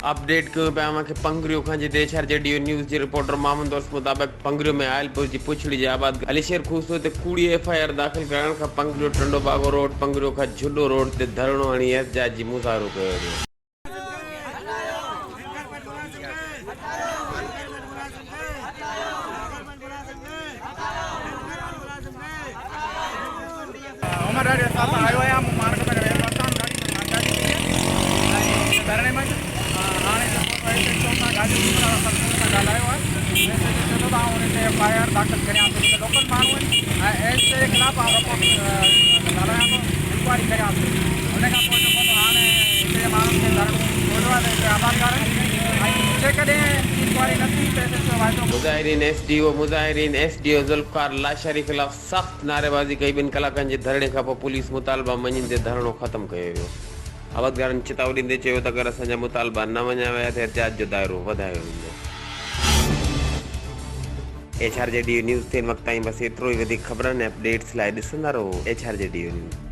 Update कयो पिया आहियां कि पंगरियो खां जे HRJDO न्यूज़ जे रिपोर्टर मोहम्मद दोस्त मुताबिक़ पंगरियो में आयलपुर जी पुछड़ी जे आबाद अलीशेर खूसो ते कूड़ी FIR दाख़िल करण खां पंगरियो टंडो बागो रोड पंगरियो खां झुडो रोड ते धरणो हणी एहतजाज जी मुज़ाहिरो कयो वियो। FIR दाखिल करियां थो लोकल माण्हू आहिनि ऐं एज जे ख़िलाफ़ ॻाल्हायां थो इंक्वायरी करियां थो हुन खां पोइ जेको हाणे हिते माण्हुनि खे धरणो ॻोल्हियो आहे त हिते आबादगार ऐं जेकॾहिं इंक्वायरी न थी त हिते वाइदो मुज़ाहिरीन SDO ज़ुल्फ़कार लाशारी ख़िलाफ़ सख़्त नारेबाज़ी कई। 2 कलाकनि जे धरणे खां पोइ पुलिस मुतालबा मञींदे धरणो ख़त्म कयो वियो। आबादगारनि चेतावनी ॾींदे चयो त अगरि असांजा मुतालबा न मञिया विया त एहतिजाज जो दाइरो वधायो वेंदो। HRJDO न्यूज़ 3 वक़्त ताईं बस एतिरो ई। वधीक ख़बरनि ऐं अपडेट्स लाइ ॾिसंदा रहो HRJDO न्यूज़।